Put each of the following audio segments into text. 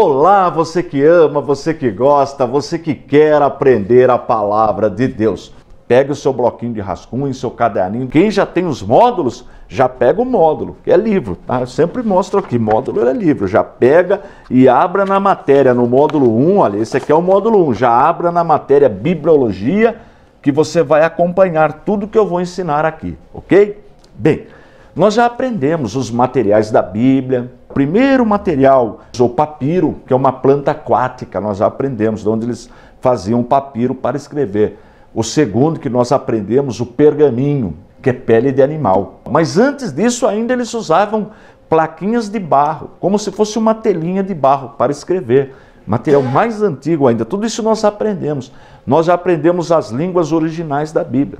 Olá, você que ama, você que gosta, você que quer aprender a palavra de Deus. Pegue o seu bloquinho de rascunho, seu caderninho. Quem já tem os módulos, já pega o módulo, que é livro, tá? Eu sempre mostro aqui, módulo é livro. Já pega e abra na matéria, no módulo 1, olha, esse aqui é o módulo 1. Já abra na matéria Bibliologia, que você vai acompanhar tudo que eu vou ensinar aqui, ok? Bem, nós já aprendemos os materiais da Bíblia. O primeiro material, o papiro, que é uma planta aquática, nós já aprendemos, de onde eles faziam papiro para escrever. O segundo que nós aprendemos, o pergaminho, que é pele de animal. Mas antes disso ainda eles usavam plaquinhas de barro, como se fosse uma telinha de barro para escrever. Material mais antigo ainda, tudo isso nós aprendemos. Nós já aprendemos as línguas originais da Bíblia.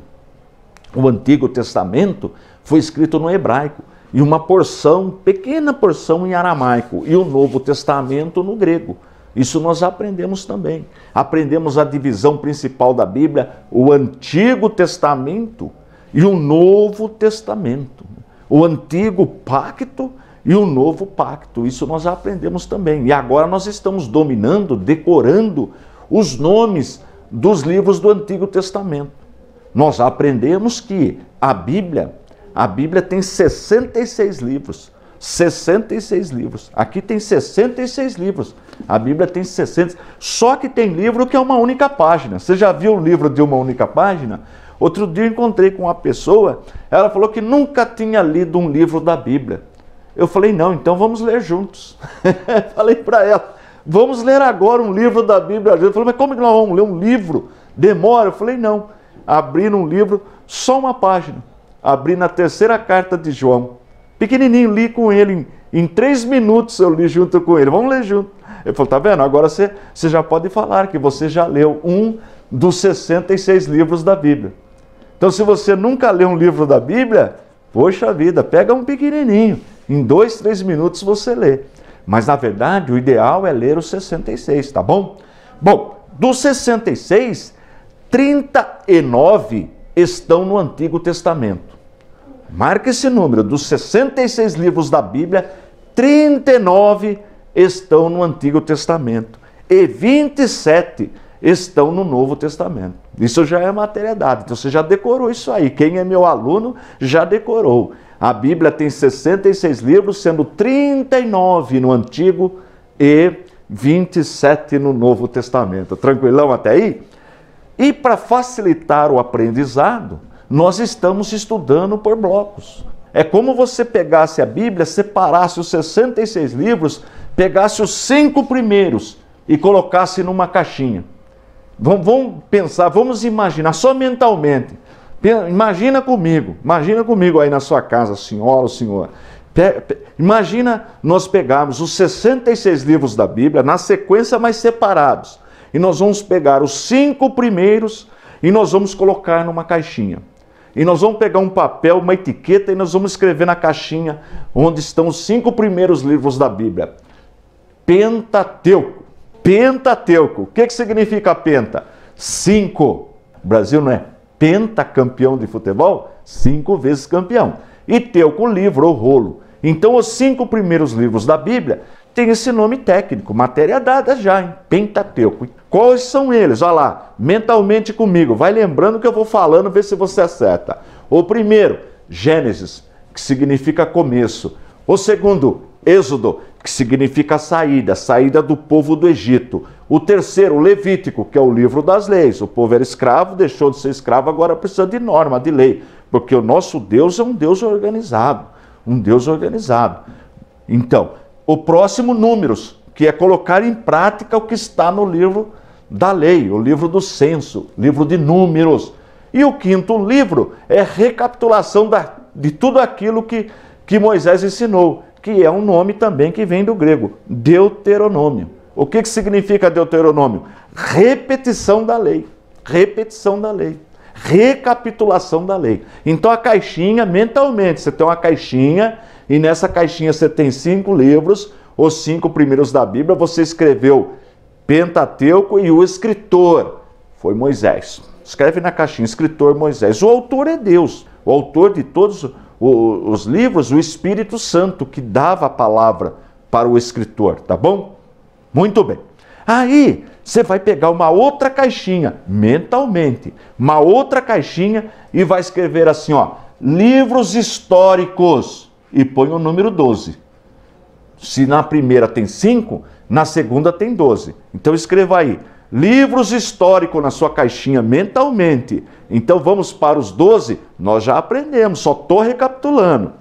O Antigo Testamento foi escrito no hebraico e uma porção, pequena porção em aramaico, e o Novo Testamento no grego. Isso nós aprendemos também. Aprendemos a divisão principal da Bíblia, o Antigo Testamento e o Novo Testamento. O Antigo Pacto e o Novo Pacto. Isso nós já aprendemos também. E agora nós estamos dominando, decorando os nomes dos livros do Antigo Testamento. Nós já aprendemos que a Bíblia tem 66 livros. 66 livros. Aqui tem 66 livros. A Bíblia tem 60. Só que tem livro que é uma única página. Você já viu um livro de uma única página? Outro dia eu encontrei com uma pessoa, ela falou que nunca tinha lido um livro da Bíblia. Eu falei, não, então vamos ler juntos. Falei para ela, vamos ler agora um livro da Bíblia. Ela falou, mas como que nós vamos ler um livro? Demora. Eu falei, não. Abri num livro, só uma página. Abri na terceira carta de João. Pequenininho, li com ele, em 3 minutos eu li junto com ele. Vamos ler junto. Ele falou, tá vendo? Agora você já pode falar que você já leu um dos 66 livros da Bíblia. Então, se você nunca leu um livro da Bíblia, poxa vida, pega um pequenininho. Em 2, 3 minutos você lê. Mas, na verdade, o ideal é ler os 66, tá bom? Bom, dos 66, 39 estão no Antigo Testamento. Marca esse número, dos 66 livros da Bíblia, 39 estão no Antigo Testamento e 27 estão no Novo Testamento. Isso já é matéria dada, então você já decorou isso aí. Quem é meu aluno já decorou. A Bíblia tem 66 livros, sendo 39 no Antigo e 27 no Novo Testamento. Tranquilão até aí? E para facilitar o aprendizado, nós estamos estudando por blocos. É como você pegasse a Bíblia, separasse os 66 livros, pegasse os 5 primeiros e colocasse numa caixinha. Vamos pensar, vamos imaginar, só mentalmente. Imagina comigo aí na sua casa, senhora ou senhor. Imagina nós pegarmos os 66 livros da Bíblia, na sequência, mas separados. E nós vamos pegar os 5 primeiros e nós vamos colocar numa caixinha. E nós vamos pegar um papel, uma etiqueta, e nós vamos escrever na caixinha onde estão os 5 primeiros livros da Bíblia. Pentateuco. Pentateuco. O que significa penta? 5. O Brasil não é pentacampeão de futebol? 5 vezes campeão. E teuco, livro ou rolo. Então, os 5 primeiros livros da Bíblia têm esse nome técnico, matéria dada já, hein? Pentateuco. Quais são eles? Olha lá, mentalmente comigo. Vai lembrando que eu vou falando, vê se você acerta. O primeiro, Gênesis, que significa começo. O segundo, Êxodo, que significa saída do povo do Egito. O terceiro, Levítico, que é o livro das leis. O povo era escravo, deixou de ser escravo, agora precisa de norma, de lei. Porque o nosso Deus é um Deus organizado. Um Deus organizado. Então, o próximo, Números, que é colocar em prática o que está no livro da lei, o livro do censo, livro de Números. E o quinto livro é recapitulação de tudo aquilo que Moisés ensinou, que é um nome também que vem do grego, Deuteronômio. O que significa Deuteronômio? Repetição da lei, repetição da lei, recapitulação da lei. Então a caixinha, mentalmente, você tem uma caixinha e nessa caixinha você tem 5 livros, os 5 primeiros da Bíblia, você escreveu Pentateuco e o escritor foi Moisés. Escreve na caixinha, escritor Moisés. O autor é Deus, o autor de todos os livros, o Espírito Santo, que dava a palavra para o escritor, tá bom? Muito bem. Aí você vai pegar uma outra caixinha, mentalmente, uma outra caixinha e vai escrever assim, ó, livros históricos, e põe o número 12. Se na primeira tem 5, na segunda tem 12. Então escreva aí, livros históricos na sua caixinha mentalmente. Então vamos para os 12, nós já aprendemos, só estou recapitulando.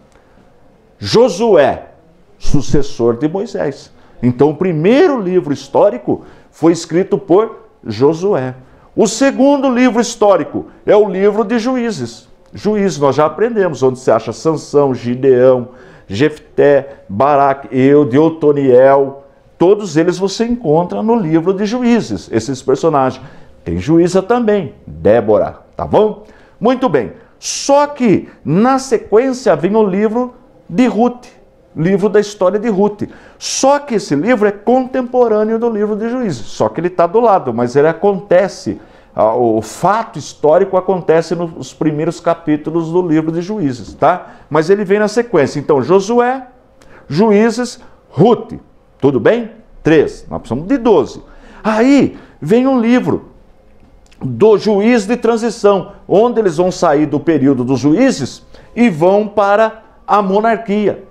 Josué, sucessor de Moisés. Então o primeiro livro histórico foi escrito por Josué. O segundo livro histórico é o livro de Juízes. Juízes, nós já aprendemos, onde se acha Sansão, Gideão, Jefté, Baraque, Eude, Otoniel. Todos eles você encontra no livro de Juízes, esses personagens. Tem juíza também, Débora, tá bom? Muito bem. Só que na sequência vem o livro de Ruth, livro da história de Ruth. Só que esse livro é contemporâneo do livro de Juízes, só que ele está do lado, mas ele acontece, o fato histórico acontece nos primeiros capítulos do livro de Juízes, tá? Mas ele vem na sequência. Então, Josué, Juízes, Ruth. Tudo bem? 3. Nós precisamos de 12. Aí vem um livro do juiz de transição, onde eles vão sair do período dos juízes e vão para a monarquia.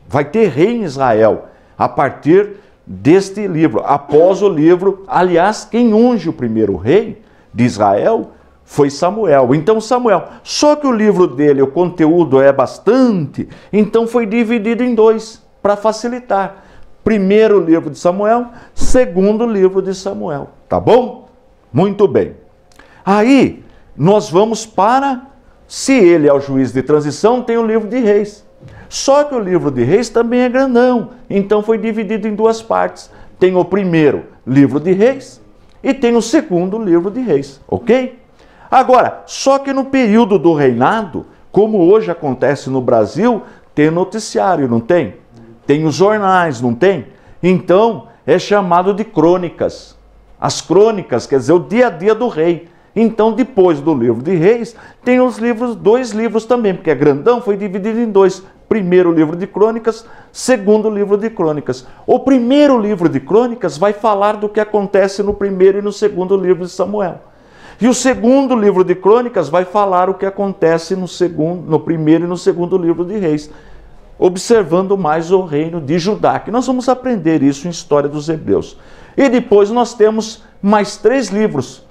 Vai ter rei em Israel a partir deste livro. Após o livro, aliás, quem unge o primeiro rei de Israel foi Samuel. Então Samuel, só que o livro dele, o conteúdo é bastante, então foi dividido em 2 para facilitar. Primeiro livro de Samuel, segundo livro de Samuel, tá bom? Muito bem. Aí nós vamos para, se ele é o juiz de transição, tem o livro de Reis. Só que o livro de Reis também é grandão, então foi dividido em 2 partes. Tem o primeiro livro de Reis e tem o segundo livro de Reis, ok? Agora, só que no período do reinado, como hoje acontece no Brasil, tem noticiário, não tem? Tem os jornais, não tem? Então, é chamado de crônicas. As crônicas, quer dizer, o dia a dia do rei. Então, depois do livro de Reis, tem os livros, 2 livros também, porque é grandão, foi dividido em 2. Primeiro livro de crônicas, segundo livro de crônicas. O primeiro livro de crônicas vai falar do que acontece no primeiro e no segundo livro de Samuel. E o segundo livro de crônicas vai falar o que acontece no primeiro e no segundo livro de Reis, observando mais o reino de Judá, que nós vamos aprender isso em História dos Hebreus. E depois nós temos mais 3 livros,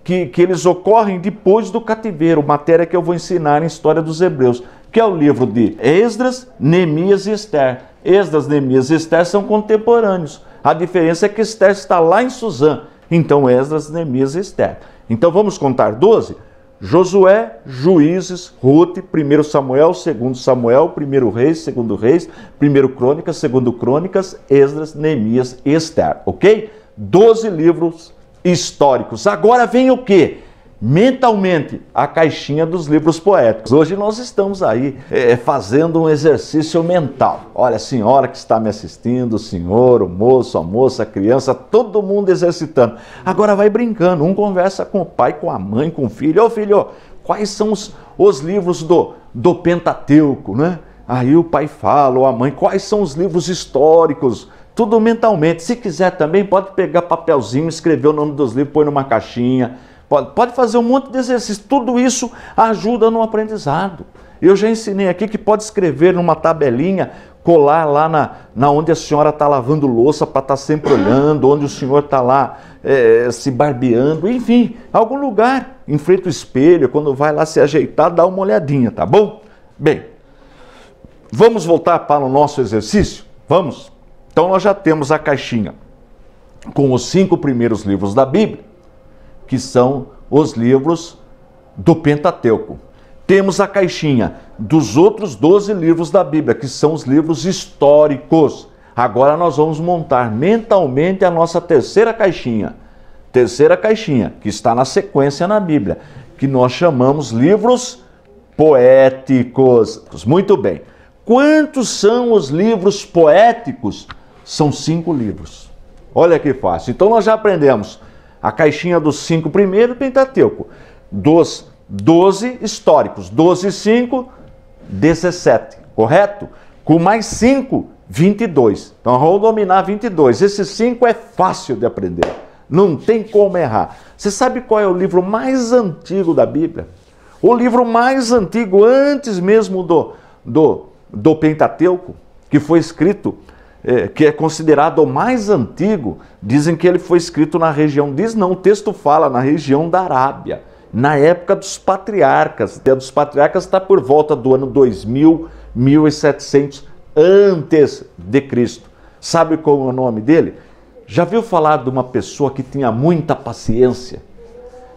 que eles ocorrem depois do cativeiro, matéria que eu vou ensinar em História dos Hebreus, que é o livro de Esdras, Neemias e Ester. Esdras, Neemias e Ester são contemporâneos. A diferença é que Ester está lá em Suzã. Então, Esdras, Neemias e Ester. Então, vamos contar 12? Josué, Juízes, Ruth, 1 Samuel, 2 Samuel, 1 Reis, 2 Reis, 1 Crônicas, 2 Crônicas, Esdras, Neemias e Ester. Ok? 12 livros históricos. Agora vem o quê? Mentalmente, a caixinha dos livros poéticos. Hoje nós estamos aí fazendo um exercício mental. Olha, a senhora que está me assistindo, o senhor, o moço, a moça, a criança, todo mundo exercitando. Agora vai brincando, um conversa com o pai, com a mãe, com o filho. Ô filho, quais são os livros do Pentateuco, né? Aí o pai fala, ou a mãe, quais são os livros históricos? Tudo mentalmente. Se quiser também, pode pegar papelzinho, escrever o nome dos livros, pôr numa caixinha. Pode fazer um monte de exercício. Tudo isso ajuda no aprendizado. Eu já ensinei aqui que pode escrever numa tabelinha, colar lá na onde a senhora está lavando louça para estar sempre olhando, onde o senhor está lá se barbeando, enfim, algum lugar, em frente ao espelho, quando vai lá se ajeitar, dá uma olhadinha, tá bom? Bem, vamos voltar para o nosso exercício? Vamos? Então nós já temos a caixinha com os 5 primeiros livros da Bíblia, que são os livros do Pentateuco. Temos a caixinha dos outros 12 livros da Bíblia, que são os livros históricos. Agora nós vamos montar mentalmente a nossa terceira caixinha. Terceira caixinha, que está na sequência na Bíblia, que nós chamamos livros poéticos. Muito bem. Quantos são os livros poéticos? São 5 livros. Olha que fácil. Então nós já aprendemos a caixinha dos 5 primeiros, Pentateuco. Dos 12 históricos. 12 e 5, 17. Correto? Com mais 5, 22. Então vamos dominar 22. Esse 5 é fácil de aprender. Não tem como errar. Você sabe qual é o livro mais antigo da Bíblia? O livro mais antigo, antes mesmo do Pentateuco, que foi escrito, que é considerado o mais antigo, dizem que ele foi escrito na região, diz não, o texto fala na região da Arábia, na época dos patriarcas. A dos patriarcas está por volta do ano 2000, 1700 antes de Cristo. Sabe qual é o nome dele? Já viu falar de uma pessoa que tinha muita paciência?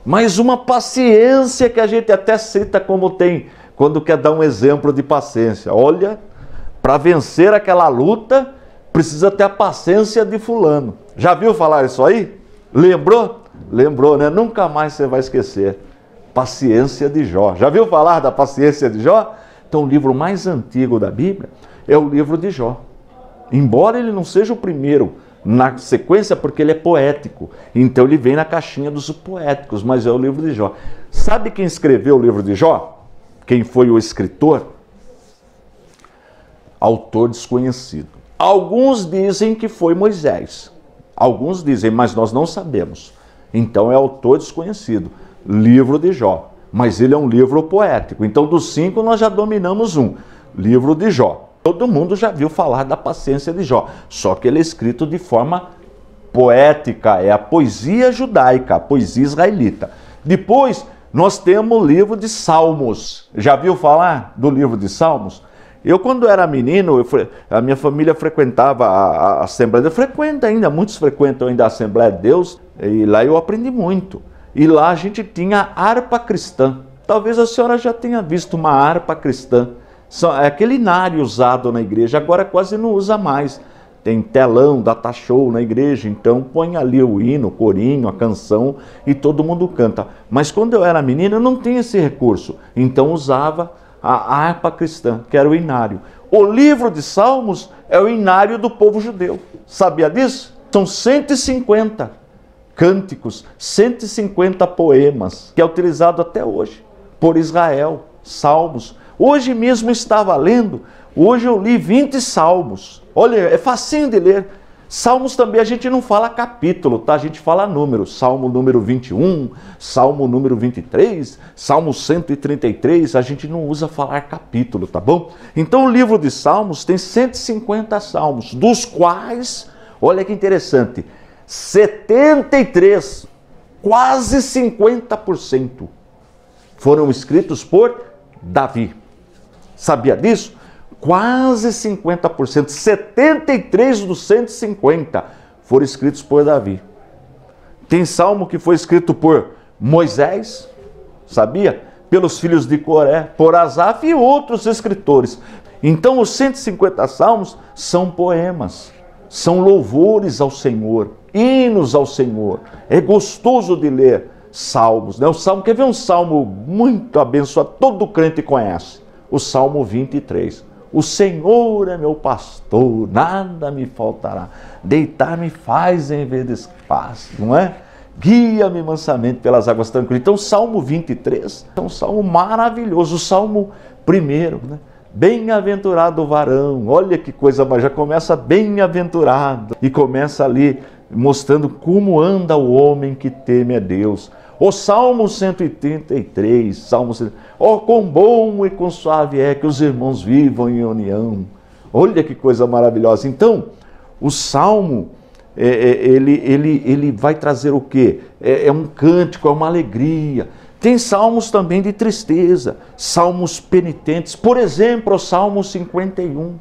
Mas uma paciência que a gente até cita como tem, quando quer dar um exemplo de paciência. Olha, para vencer aquela luta, precisa ter a paciência de fulano. Já viu falar isso aí? Lembrou? Lembrou, né? Nunca mais você vai esquecer. Paciência de Jó. Já viu falar da paciência de Jó? Então o livro mais antigo da Bíblia é o livro de Jó. Embora ele não seja o primeiro na sequência, porque ele é poético. Então ele vem na caixinha dos poéticos, mas é o livro de Jó. Sabe quem escreveu o livro de Jó? Quem foi o escritor? Autor desconhecido. Alguns dizem que foi Moisés. Alguns dizem, mas nós não sabemos. Então é autor desconhecido. Livro de Jó. Mas ele é um livro poético. Então dos 5 nós já dominamos um. Livro de Jó. Todo mundo já viu falar da paciência de Jó, só que ele é escrito de forma poética, é a poesia judaica, a poesia israelita. Depois, nós temos o livro de Salmos. Já viu falar do livro de Salmos? Eu, quando era menino, a minha família frequentava a Assembleia de Deus, frequenta ainda, muitos frequentam ainda a Assembleia de Deus, e lá eu aprendi muito. E lá a gente tinha harpa cristã. Talvez a senhora já tenha visto uma harpa cristã. É aquele inário usado na igreja, agora quase não usa mais. Tem telão, data show na igreja, então põe ali o hino, o corinho, a canção e todo mundo canta. Mas quando eu era menino eu não tinha esse recurso, então usava a harpa cristã, que era o inário. O livro de Salmos é o inário do povo judeu. Sabia disso? São 150 cânticos, 150 poemas, que é utilizado até hoje por Israel, Salmos. Hoje mesmo estava lendo, hoje eu li 20 salmos. Olha, é facinho de ler. Salmos também a gente não fala capítulo, tá? A gente fala número. Salmo número 21, Salmo número 23, Salmo 133, a gente não usa falar capítulo, tá bom? Então o livro de Salmos tem 150 salmos, dos quais, olha que interessante, 73, quase 50%, foram escritos por Davi. Sabia disso? Quase 50%, 73 dos 150 foram escritos por Davi. Tem salmo que foi escrito por Moisés, sabia? Pelos filhos de Coré, por Asaf e outros escritores. Então os 150 salmos são poemas, são louvores ao Senhor, hinos ao Senhor. É gostoso de ler salmos, né? O salmo, quer ver um salmo muito abençoado, todo crente conhece? O Salmo 23. O Senhor é meu pastor, nada me faltará. Deitar-me faz em verdes pastos, não é? Guia-me mansamente pelas águas tranquilas. Então, o Salmo 23 é um salmo maravilhoso. O Salmo 1, né? Bem-aventurado o varão. Olha que coisa, mas já começa bem-aventurado. E começa ali mostrando como anda o homem que teme a Deus. O Salmo 183, Salmo 100, oh, quão bom e quão suave é que os irmãos vivam em união. Olha que coisa maravilhosa. Então, o Salmo, ele vai trazer o quê? É um cântico, é uma alegria. Tem salmos também de tristeza, salmos penitentes. Por exemplo, o Salmo 51.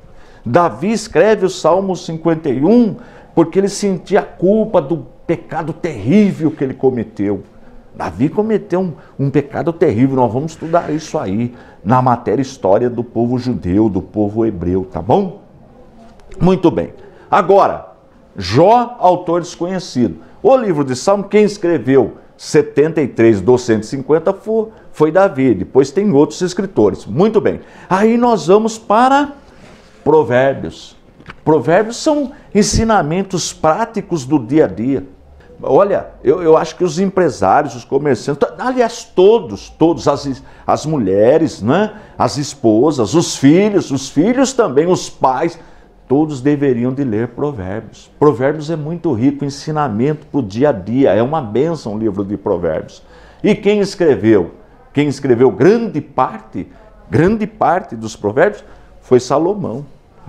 Davi escreve o Salmo 51 porque ele sentia a culpa do pecado terrível que ele cometeu. Davi cometeu um pecado terrível, nós vamos estudar isso aí na matéria história do povo judeu, do povo hebreu, tá bom? Muito bem. Agora, Jó, autor desconhecido. O livro de Salmo, quem escreveu 73 dos 150 foi Davi, depois tem outros escritores. Muito bem. Aí nós vamos para Provérbios. Provérbios são ensinamentos práticos do dia a dia. Olha, eu acho que os empresários, os comerciantes, aliás, todos, as mulheres, né? As esposas, os filhos também, os pais, todos deveriam de ler Provérbios. Provérbios é muito rico, ensinamento para o dia a dia, é uma bênção o livro de Provérbios. E quem escreveu? Quem escreveu grande parte dos Provérbios foi Salomão,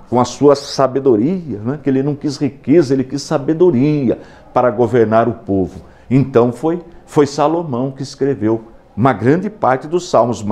com a sua sabedoria, né? Que ele não quis riqueza, ele quis sabedoria para governar o povo. Então foi Salomão que escreveu uma grande parte dos salmos,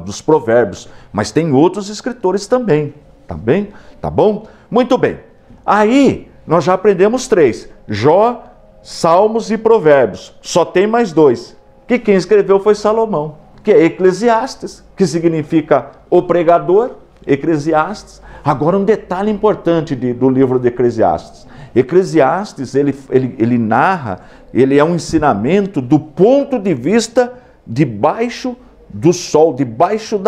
dos provérbios, mas tem outros escritores também, tá bem? Tá bom? Muito bem. Aí nós já aprendemos 3, Jó, Salmos e Provérbios. Só tem mais 2, que quem escreveu foi Salomão, que é Eclesiastes, que significa o pregador, Eclesiastes. Agora um detalhe importante do livro de Eclesiastes. Eclesiastes, ele narra, ele é um ensinamento do ponto de vista debaixo do sol, debaixo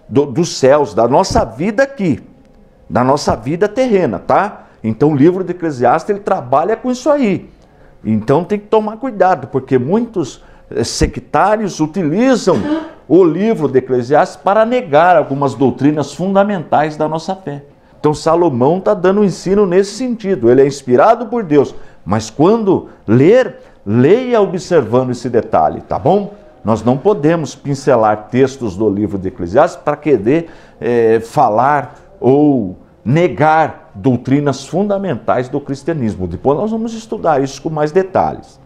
dos céus, da nossa vida aqui, da nossa vida terrena, tá? Então o livro de Eclesiastes, ele trabalha com isso aí. Então tem que tomar cuidado, porque muitos sectários utilizam o livro de Eclesiastes para negar algumas doutrinas fundamentais da nossa fé. Então Salomão está dando um ensino nesse sentido, ele é inspirado por Deus, mas quando ler, leia observando esse detalhe, tá bom? Nós não podemos pincelar textos do livro de Eclesiastes para querer falar ou negar doutrinas fundamentais do cristianismo. Depois nós vamos estudar isso com mais detalhes.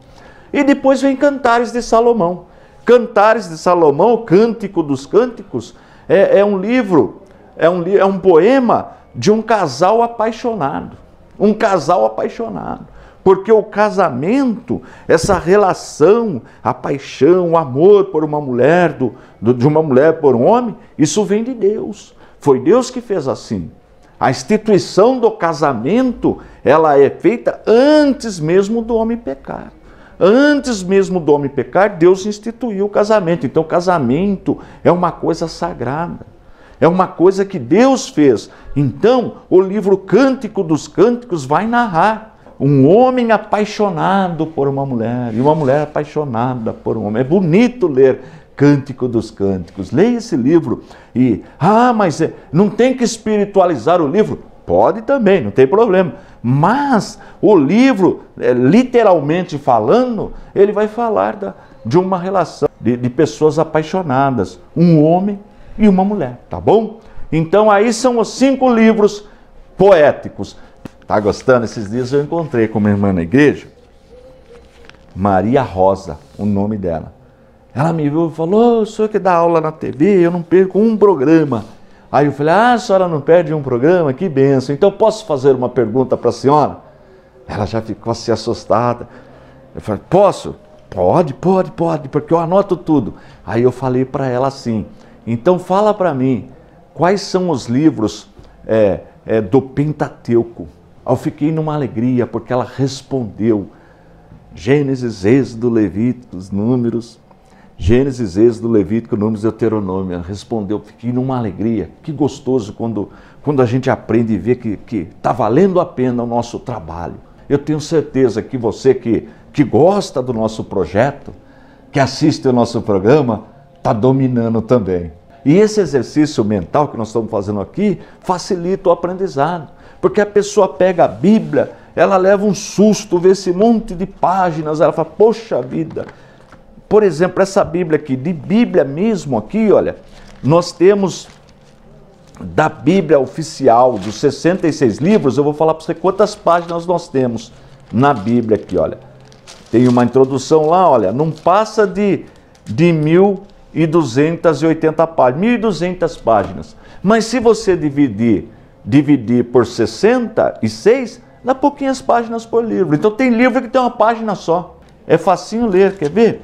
E depois vem Cantares de Salomão. Cantares de Salomão, o Cântico dos Cânticos, é um livro, é um poema de um casal apaixonado. Um casal apaixonado. Porque o casamento, essa relação, a paixão, o amor por uma mulher, de uma mulher por um homem, isso vem de Deus. Foi Deus que fez assim. A instituição do casamento, ela é feita antes mesmo do homem pecar. Antes mesmo do homem pecar, Deus instituiu o casamento. Então o casamento é uma coisa sagrada. É uma coisa que Deus fez. Então o livro Cântico dos Cânticos vai narrar um homem apaixonado por uma mulher e uma mulher apaixonada por um homem. É bonito ler Cântico dos Cânticos. Leia esse livro e, mas não tem que espiritualizar o livro? Pode também, não tem problema. Mas o livro, literalmente falando, ele vai falar de uma relação de pessoas apaixonadas, um homem e uma mulher, tá bom? Então aí são os 5 livros poéticos. Tá gostando? Esses dias eu encontrei com uma irmã na igreja, Maria Rosa, o nome dela. Ela me viu e falou: o senhor que dá aula na TV, eu não perco um programa. Aí eu falei: a senhora não perde um programa? Que bênção. Então posso fazer uma pergunta para a senhora? Ela já ficou assim assustada. Eu falei: posso? Pode, porque eu anoto tudo. Aí eu falei para ela assim: então fala para mim, quais são os livros do Pentateuco? Eu fiquei numa alegria, porque ela respondeu: Gênesis, Êxodo, Levíticos, Números. Gênesis, Êxodo, Levítico, Números, Deuteronômio. Ela respondeu, fiquei numa alegria. Que gostoso quando a gente aprende e vê que está valendo a pena o nosso trabalho. Eu tenho certeza que você que gosta do nosso projeto, que assiste o nosso programa, está dominando também. E esse exercício mental que nós estamos fazendo aqui facilita o aprendizado. Porque a pessoa pega a Bíblia, ela leva um susto, vê esse monte de páginas, ela fala: poxa vida. Por exemplo, essa Bíblia aqui, de Bíblia mesmo aqui, olha, nós temos da Bíblia oficial, dos 66 livros, eu vou falar para você quantas páginas nós temos na Bíblia aqui, olha. Tem uma introdução lá, olha, não passa de 1.280 páginas, 1.200 páginas. Mas se você dividir por 66, dá pouquinhas páginas por livro. Então tem livro que tem uma página só. É facinho ler, quer ver?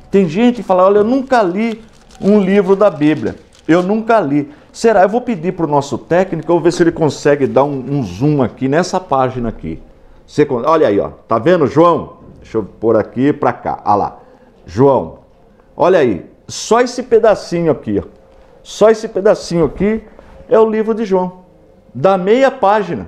Tem gente que fala: olha, eu nunca li um livro da Bíblia. Eu nunca li. Será? Eu vou pedir para o nosso técnico, eu vou ver se ele consegue dar um zoom aqui nessa página aqui. Olha aí, ó. Tá vendo, João? Deixa eu pôr aqui para cá. Olha lá. João, olha aí. Só esse pedacinho aqui, ó. Só esse pedacinho aqui é o livro de João. Dá meia página.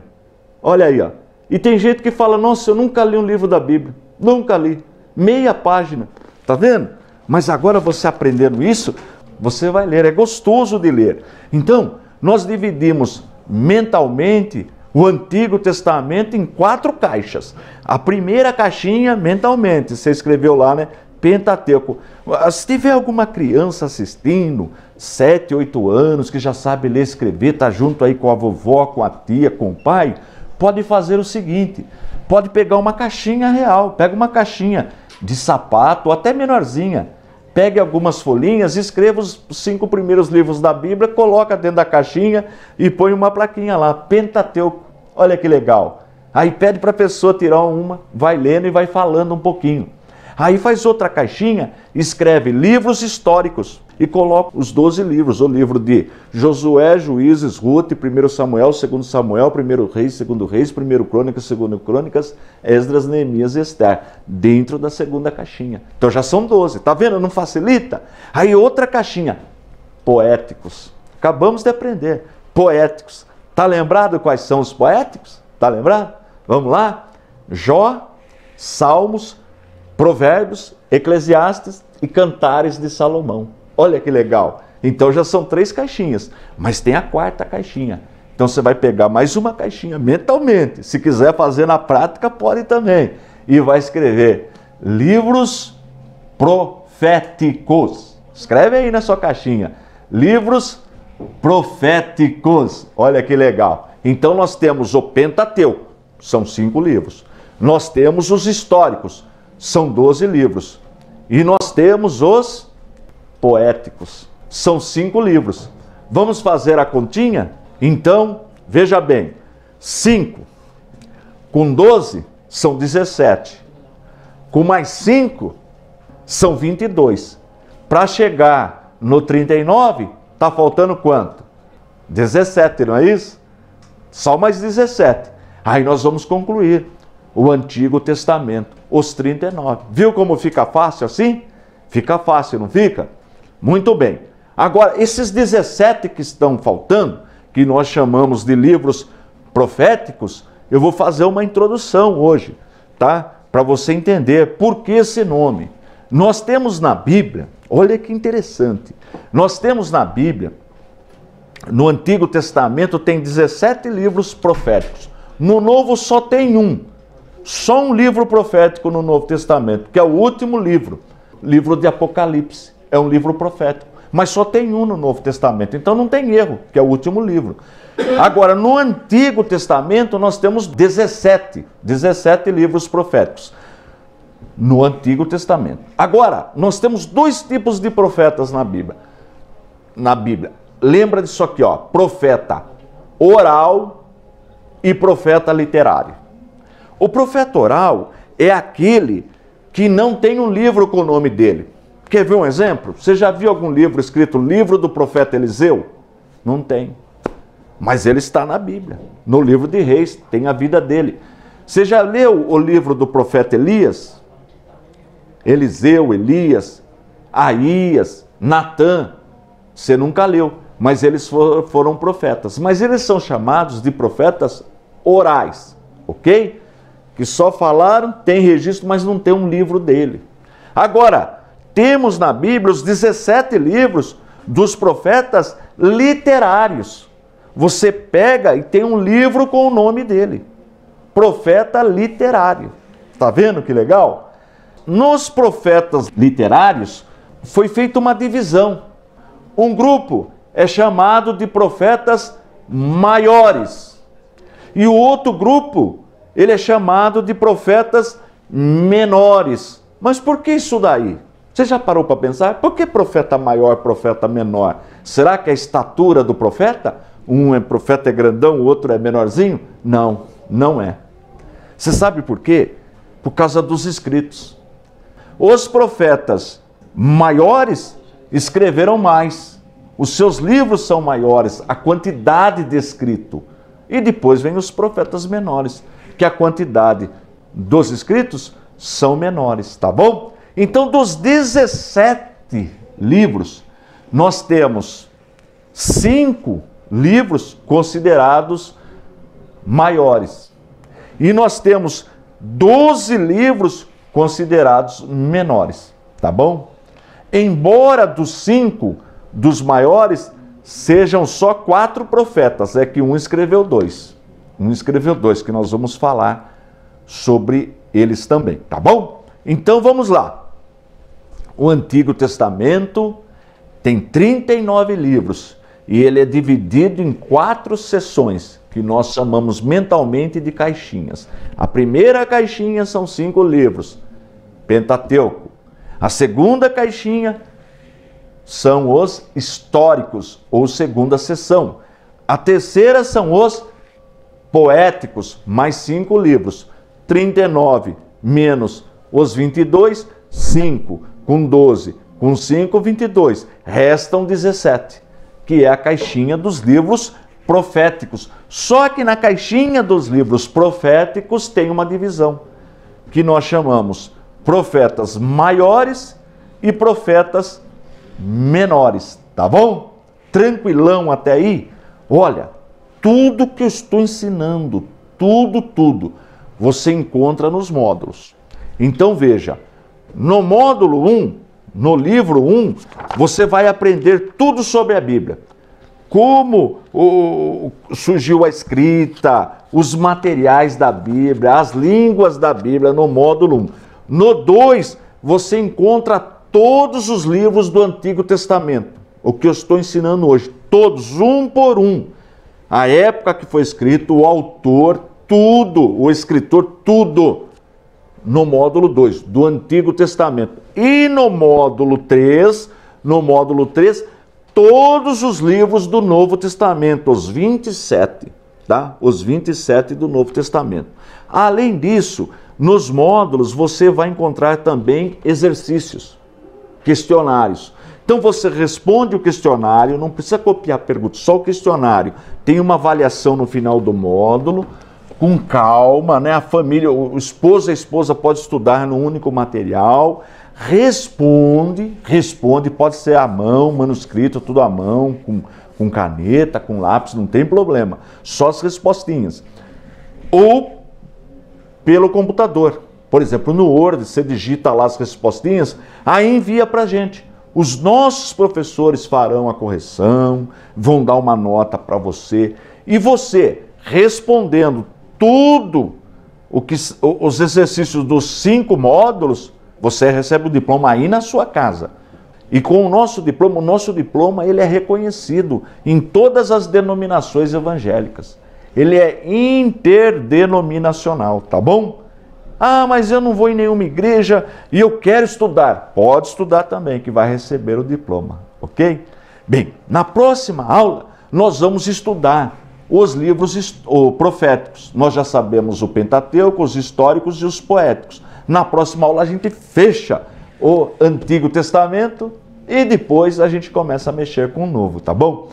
Olha aí, ó. E tem gente que fala: nossa, eu nunca li um livro da Bíblia. Nunca li. Meia página. Tá vendo? Mas agora você aprendendo isso, você vai ler. É gostoso de ler. Então, nós dividimos mentalmente o Antigo Testamento em 4 caixas. A primeira caixinha, mentalmente, você escreveu lá, né? Pentateuco. Se tiver alguma criança assistindo, 7, 8 anos, que já sabe ler e escrever, está junto aí com a vovó, com a tia, com o pai, pode fazer o seguinte, pode pegar uma caixinha real, pega uma caixinha de sapato, ou até menorzinha, pegue algumas folhinhas, escreva os 5 primeiros livros da Bíblia, coloca dentro da caixinha e põe uma plaquinha lá, Pentateuco. Olha que legal. Aí pede para a pessoa tirar uma, vai lendo e vai falando um pouquinho. Aí faz outra caixinha, escreve livros históricos e coloca os 12 livros. O livro de Josué, Juízes, Ruth, 1 Samuel, 2 Samuel, 1 Reis, 2 Reis, 1 Crônicas, 2 Crônicas, Esdras, Neemias e Esther, dentro da segunda caixinha. Então já são 12, tá vendo? Não facilita? Aí outra caixinha, poéticos. Acabamos de aprender, poéticos. Tá lembrado quais são os poéticos? Tá lembrado? Vamos lá? Jó, Salmos, Provérbios, Eclesiastes e Cantares de Salomão. Olha que legal. Então já são 3 caixinhas, mas tem a 4ª caixinha. Então você vai pegar mais uma caixinha mentalmente. Se quiser fazer na prática, pode também. E vai escrever livros proféticos. Escreve aí na sua caixinha. Livros proféticos. Olha que legal. Então nós temos o Pentateuco, são 5 livros. Nós temos os históricos, são 12 livros. E nós temos os poéticos, são 5 livros. Vamos fazer a continha? Então, veja bem, 5 com 12 são 17. Com mais 5 são 22. Para chegar no 39, está faltando quanto? 17, não é isso? Só mais 17. Aí nós vamos concluir o Antigo Testamento, os 39. Viu como fica fácil assim? Fica fácil, não fica? Muito bem. Agora, esses 17 que estão faltando, que nós chamamos de livros proféticos, eu vou fazer uma introdução hoje, tá? Para você entender por que esse nome. Nós temos na Bíblia, olha que interessante, nós temos na Bíblia, no Antigo Testamento tem 17 livros proféticos. No Novo só tem um. Só um livro profético no Novo Testamento, que é o último livro, livro de Apocalipse. É um livro profético, mas só tem um no Novo Testamento, então não tem erro, que é o último livro. Agora, no Antigo Testamento, nós temos 17 livros proféticos, no Antigo Testamento. Agora, nós temos 2 tipos de profetas na Bíblia. Lembra disso aqui, ó, profeta oral e profeta literário. O profeta oral é aquele que não tem um livro com o nome dele. Quer ver um exemplo? Você já viu algum livro escrito Livro do Profeta Eliseu? Não tem. Mas ele está na Bíblia. No livro de Reis, tem a vida dele. Você já leu o livro do profeta Elias? Eliseu, Elias, Aías, Natã. Você nunca leu, mas eles foram profetas. Mas eles são chamados de profetas orais, ok? Que só falaram, tem registro, mas não tem um livro dele. Agora, temos na Bíblia os 17 livros dos profetas literários. Você pega e tem um livro com o nome dele. Profeta literário. Tá vendo que legal? Nos profetas literários foi feita uma divisão. Um grupo é chamado de profetas maiores. E o outro grupo, ele é chamado de profetas menores. Mas por que isso daí? Você já parou para pensar? Por que profeta maior, profeta menor? Será que é a estatura do profeta? Um profeta é grandão, o outro é menorzinho? Não, não é. Você sabe por quê? Por causa dos escritos. Os profetas maiores escreveram mais. Os seus livros são maiores, a quantidade de escrito. E depois vem os profetas menores, que a quantidade dos escritos são menores, tá bom? Então, dos 17 livros, nós temos 5 livros considerados maiores. E nós temos 12 livros considerados menores, tá bom? Embora dos 5 dos maiores sejam só 4 profetas, é que um escreveu 2. Um escreveu 2, que nós vamos falar sobre eles também, tá bom? Então vamos lá. O Antigo Testamento tem 39 livros e ele é dividido em 4 seções, que nós chamamos mentalmente de caixinhas. A primeira caixinha são 5 livros, Pentateuco. A segunda caixinha são os históricos, ou segunda seção. A terceira são os poéticos, mais 5 livros. 39 menos os 22, 5, com 12, com 5, 22. Restam 17, que é a caixinha dos livros proféticos. Só que na caixinha dos livros proféticos tem uma divisão, que nós chamamos profetas maiores e profetas menores, tá bom? Tranquilão até aí? Olha, tudo que eu estou ensinando, tudo, você encontra nos módulos. Então veja, no módulo 1, no livro 1, você vai aprender tudo sobre a Bíblia. Como surgiu a escrita, os materiais da Bíblia, as línguas da Bíblia no módulo 1. No 2, você encontra todos os livros do Antigo Testamento. O que eu estou ensinando hoje, todos, um por um. A época que foi escrito, o autor, tudo, o escritor, tudo. No módulo 2, do Antigo Testamento. E no módulo 3, todos os livros do Novo Testamento, os 27, tá? Os 27 do Novo Testamento. Além disso, nos módulos você vai encontrar também exercícios, questionários. Então você responde o questionário, não precisa copiar a pergunta, só o questionário. Tem uma avaliação no final do módulo, com calma, né? A família, o esposo e a esposa pode estudar no único material. Responde, pode ser à mão, manuscrito, tudo à mão, com caneta, com lápis, não tem problema. Só as respostinhas. Ou pelo computador. Por exemplo, no Word, você digita lá as respostinhas, aí envia para a gente. Os nossos professores farão a correção, vão dar uma nota para você. E você, respondendo tudo os exercícios dos 5 módulos, você recebe o diploma aí na sua casa. E com o nosso diploma ele é reconhecido em todas as denominações evangélicas. Ele é interdenominacional, tá bom? Ah, mas eu não vou em nenhuma igreja e eu quero estudar. Pode estudar também, que vai receber o diploma, ok? Bem, na próxima aula nós vamos estudar os livros proféticos. Nós já sabemos o Pentateuco, os históricos e os poéticos. Na próxima aula a gente fecha o Antigo Testamento e depois a gente começa a mexer com o Novo, tá bom?